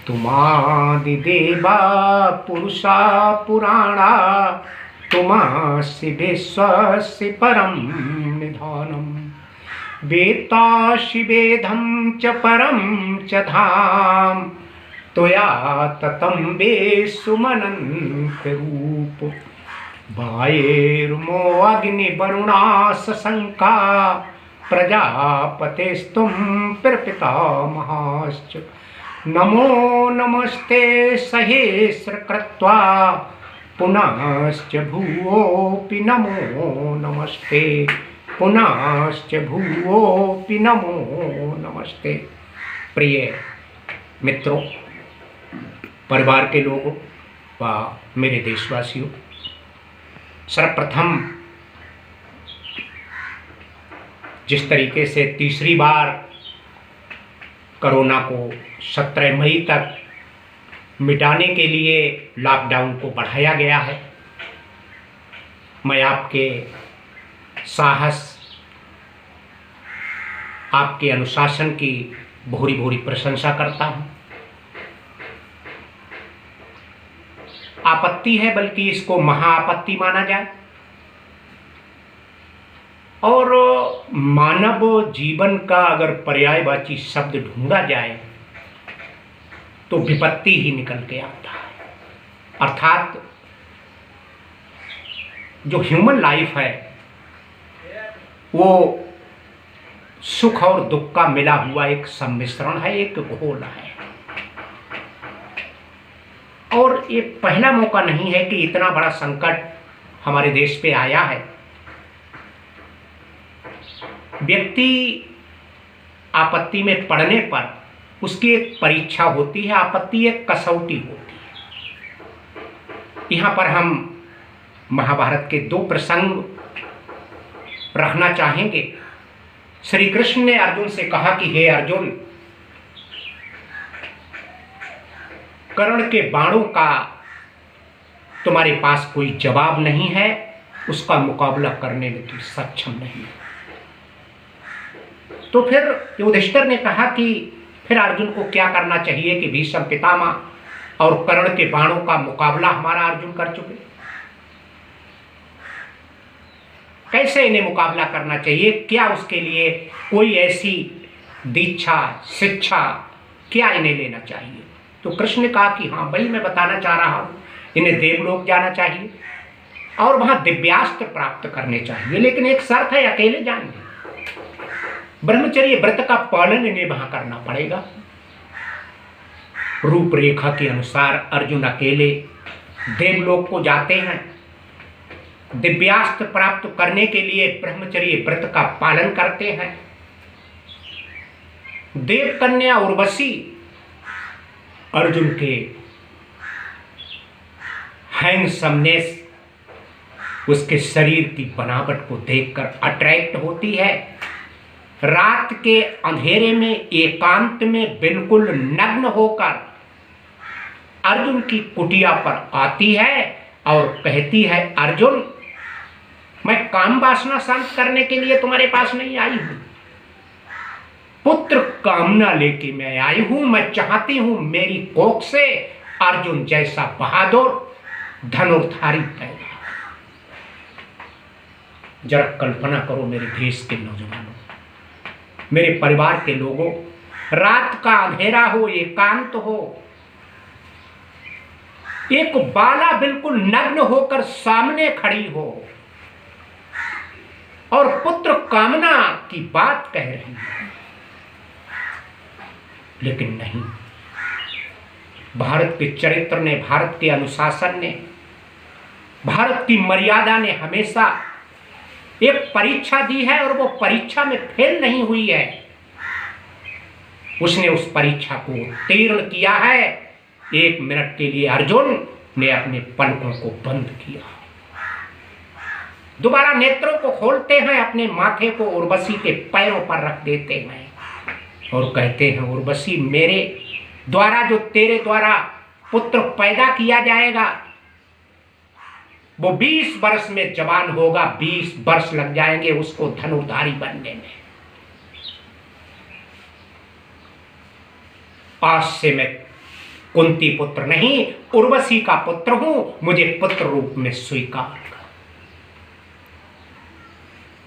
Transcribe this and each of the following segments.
तुमादिदेवा पुरुषा पुराणा तुमासि विश्वस्य परं निधानम् वेत्तासि वेदं च परं च धाम त्वया ततं वेत्सुमनन्तरूप वायुर्मो अग्निवरुणा सशङ्का प्रजापतेस्त्वं प्रपितामहाश्च नमो नमस्ते सहेस्रकृत्वा पुनश्च भुवोऽपि नमो नमस्ते पुनश्च भुवोऽपि नमो नमस्ते। प्रिय मित्रों, परिवार के लोगों व मेरे देशवासियों, सर्वप्रथम जिस तरीके से तीसरी बार कोरोना को 17 मई तक मिटाने के लिए लॉकडाउन को बढ़ाया गया है, मैं आपके साहस, आपके अनुशासन की भूरी भूरी प्रशंसा करता हूं। आपत्ति है, बल्कि इसको महाआपत्ति माना जाए, और मानव जीवन का अगर पर्यायवाची शब्द ढूंढा जाए तो विपत्ति ही निकल के आता है। अर्थात जो ह्यूमन लाइफ है वो सुख और दुख का मिला हुआ एक सम्मिश्रण है, एक घोल है। और ये पहला मौका नहीं है कि इतना बड़ा संकट हमारे देश पे आया है। व्यक्ति आपत्ति में पड़ने पर उसकी एक परीक्षा होती है, आपत्ति एक कसौटी होती है। यहाँ पर हम महाभारत के 2 प्रसंग रखना चाहेंगे। श्री कृष्ण ने अर्जुन से कहा कि हे अर्जुन, कर्ण के बाणों का तुम्हारे पास कोई जवाब नहीं है, उसका मुकाबला करने में तुम सक्षम नहीं है। तो फिर युधिष्ठिर ने कहा कि फिर अर्जुन को क्या करना चाहिए कि भीष्म पितामह और कर्ण के बाणों का मुकाबला हमारा अर्जुन कर चुके, कैसे इन्हें मुकाबला करना चाहिए, क्या उसके लिए कोई ऐसी दीक्षा शिक्षा क्या इन्हें लेना चाहिए। तो कृष्ण ने कहा कि हाँ भाई, मैं बताना चाह रहा हूं, इन्हें देवलोक जाना चाहिए और वहां दिव्यास्त्र प्राप्त करने चाहिए, लेकिन एक शर्त है, अकेले जाएंगे। ब्रह्मचर्य व्रत का पालन इन्हें वहां करना पड़ेगा। रूपरेखा के अनुसार अर्जुन अकेले देवलोक को जाते हैं। दिव्यास्त्र प्राप्त करने के लिए ब्रह्मचर्य व्रत का पालन करते हैं। देवकन्या उर्वशी अर्जुन के हैंडसमनेस, उसके शरीर की बनावट को देखकर अट्रैक्ट होती है। रात के अंधेरे में एकांत में बिल्कुल नग्न होकर अर्जुन की कुटिया पर आती है और कहती है, अर्जुन, मैं काम वासना शांत करने के लिए तुम्हारे पास नहीं आई हूं, पुत्र कामना लेके मैं आई हूं। मैं चाहती हूं मेरी कोख से अर्जुन जैसा बहादुर धनुर्धारी पैदा। जरा कल्पना करो मेरे देश के नौजवानों, मेरे परिवार के लोगों, रात का अंधेरा हो, एकांत हो, एक बाला बिल्कुल नग्न होकर सामने खड़ी हो और पुत्र कामना की बात कह रही है। लेकिन नहीं, भारत के चरित्र ने, भारत के अनुशासन ने, भारत की मर्यादा ने हमेशा एक परीक्षा दी है और वो परीक्षा में फेल नहीं हुई है। उसने उस परीक्षा को उत्तीर्ण किया है। 1 मिनट के लिए अर्जुन ने अपने पलकों को बंद किया, दोबारा नेत्रों को खोलते हैं, अपने माथे को उर्वशी के पैरों पर रख देते हैं और कहते हैं, उर्वशी, मेरे द्वारा जो तेरे द्वारा पुत्र पैदा किया जाएगा वो 20 वर्ष में जवान होगा, 20 वर्ष लग जाएंगे उसको धनुर्धारी बनने में। आज से मैं कुंती पुत्र नहीं, उर्वशी का पुत्र हूं, मुझे पुत्र रूप में स्वीकार कर।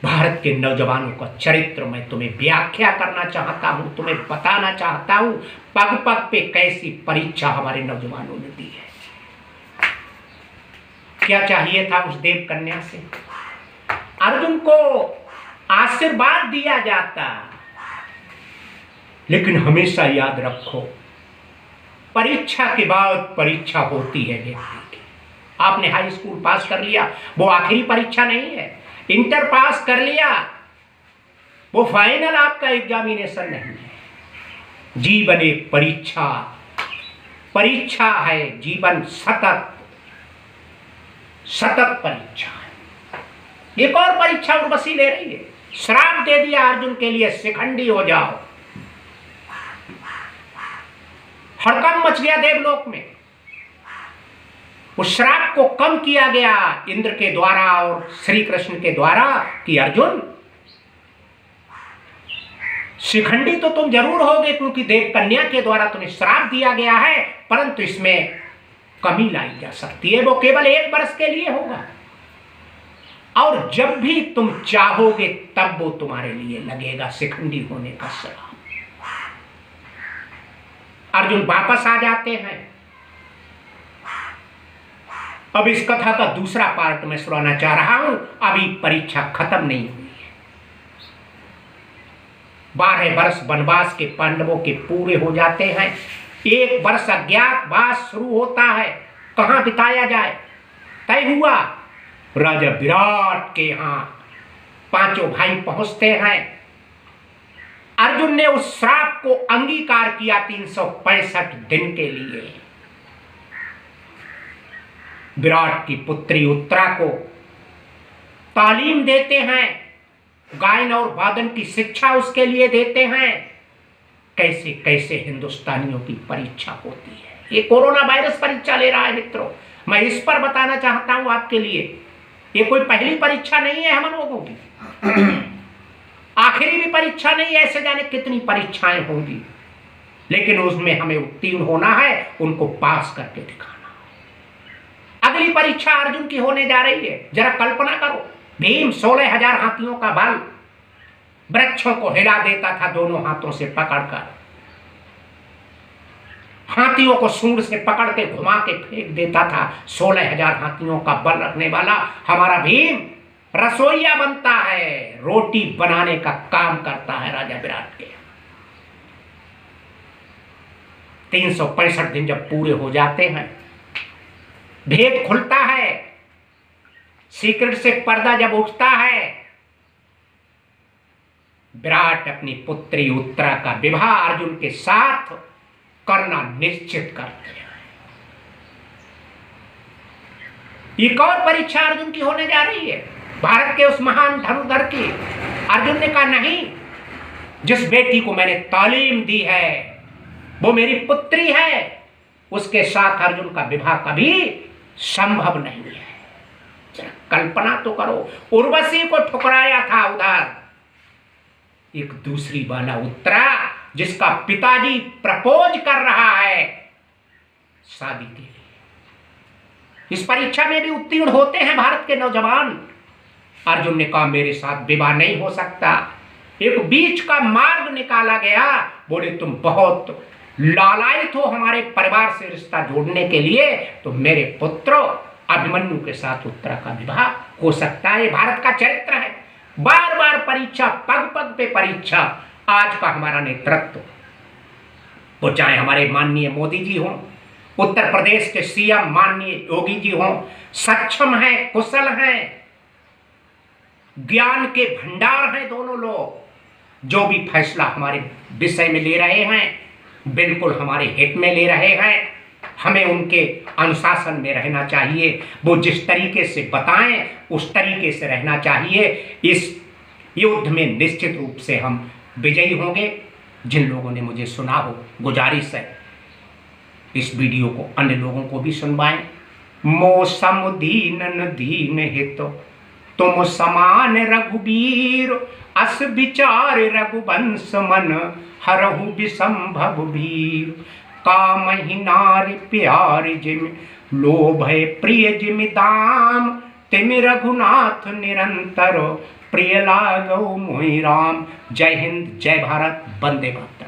भारत के नौजवानों का चरित्र मैं तुम्हें व्याख्या करना चाहता हूं, तुम्हें बताना चाहता हूं पग पग पे कैसी परीक्षा हमारे नौजवानों ने दी है। क्या चाहिए था उस देव कन्या से? अर्जुन को आशीर्वाद दिया जाता, लेकिन हमेशा याद रखो परीक्षा के बाद परीक्षा होती है व्यक्ति की। आपने हाई स्कूल पास कर लिया, वो आखिरी परीक्षा नहीं है। इंटर पास कर लिया, वो फाइनल आपका एग्जामिनेशन नहीं है। जीवन एक परीक्षा है। जीवन सतत परीक्षा है। एक और परीक्षा उर्वशी ले रही है। श्राप दे दिया अर्जुन के लिए, शिखंडी हो जाओ। हड़कंप मच गया देवलोक में। उस श्राप को कम किया गया इंद्र के द्वारा और श्री कृष्ण के द्वारा कि अर्जुन शिखंडी तो तुम जरूर होगे, क्योंकि देव कन्या के द्वारा तुम्हें श्राप दिया गया है, परंतु इसमें कमी लाई जा सकती है। वो केवल 1 वर्ष के लिए होगा, और जब भी तुम चाहोगे तब वो तुम्हारे लिए लगेगा शिखंडी होने का श्राप। अर्जुन वापस आ जाते हैं। अब इस कथा का दूसरा पार्ट मैं सुनाना चाह रहा हूं। अभी परीक्षा खत्म नहीं हुई है। 12 वर्ष वनवास के पांडवों के पूरे हो जाते हैं। 1 वर्ष अज्ञातवास शुरू होता है। कहां बिताया जाए तय हुआ। राजा विराट के यहां 5 भाई पहुंचते हैं। अर्जुन ने उस श्राप को अंगीकार किया 365 दिन के लिए। विराट की पुत्री उत्तरा को तालीम देते हैं, गायन और वादन की शिक्षा उसके लिए देते हैं। कैसे कैसे हिंदुस्तानियों की परीक्षा होती है। ये कोरोना वायरस परीक्षा ले रहा है मित्रों। मैं इस पर बताना चाहता हूं आपके लिए, ये कोई पहली परीक्षा नहीं है हम लोगों की, आखिरी भी परीक्षा नहीं है। ऐसे जाने कितनी परीक्षाएं होंगी, लेकिन उसमें हमें उत्तीर्ण होना है, उनको पास करके दिखाना। अगली परीक्षा अर्जुन की होने जा रही है। जरा कल्पना करो, भीम 16,000 हाथियों का बल, वृक्षों को हिला देता था दोनों हाथों से पकड़कर, हाथियों को सूंड से पकड़ के घुमा के फेंक देता था। 16,000 हाथियों का बल रखने वाला हमारा भीम रसोईया बनता है, रोटी बनाने का काम करता है राजा विराट के। 365 दिन जब पूरे हो जाते हैं, भेद खुलता है, सीक्रेट से पर्दा जब उठता है, विराट अपनी पुत्री उत्तरा का विवाह अर्जुन के साथ करना निश्चित करते हैं। एक और परीक्षा अर्जुन की होने जा रही है, भारत के उस महान धनुर्धर की। अर्जुन ने कहा नहीं, जिस बेटी को मैंने तालीम दी है वो मेरी पुत्री है, उसके साथ अर्जुन का विवाह कभी संभव नहीं है। कल्पना तो करो, उर्वशी को ठुकराया था उधर, एक दूसरी वाला उत्तरा जिसका पिताजी प्रपोज कर रहा है शादी के लिए। इस परीक्षा में भी उत्तीर्ण होते हैं भारत के नौजवान। अर्जुन ने कहा मेरे साथ विवाह नहीं हो सकता। एक बीच का मार्ग निकाला गया। बोले तुम बहुत लालायित हो हमारे परिवार से रिश्ता जोड़ने के लिए, तो मेरे पुत्र अभिमन्यु के साथ उत्तरा का विवाह हो सकता है। भारत का चरित्र है, बार बार परीक्षा, पग पग पे परीक्षा। आज का हमारा नेतृत्व, वो चाहे हमारे माननीय मोदी जी हों, उत्तर प्रदेश के सीएम माननीय योगी जी हों, सक्षम हैं, कुशल हैं, ज्ञान के भंडार हैं दोनों लोग। जो भी फैसला हमारे विषय में ले रहे हैं बिल्कुल हमारे हित में ले रहे हैं। हमें उनके अनुशासन में रहना चाहिए। वो जिस तरीके से बताएं उस तरीके से रहना चाहिए। इस युद्ध में निश्चित रूप से हम विजयी होंगे। जिन लोगों ने मुझे सुना हो, गुजारिश है इस वीडियो को अन्य लोगों को भी सुनवाएं। मौसम दीनन दीन हित तुम समान रघुबीर, अस विचार रघुवंश मन हरहु विसंभव वीर। कामहि नारि प्यारि जिमि लोभय प्रिय जिमि दाम। तिमि रघुनाथ निरंतर प्रिय लागौ मोहि राम। जय हिंद, जय भारत, वंदे मातरम।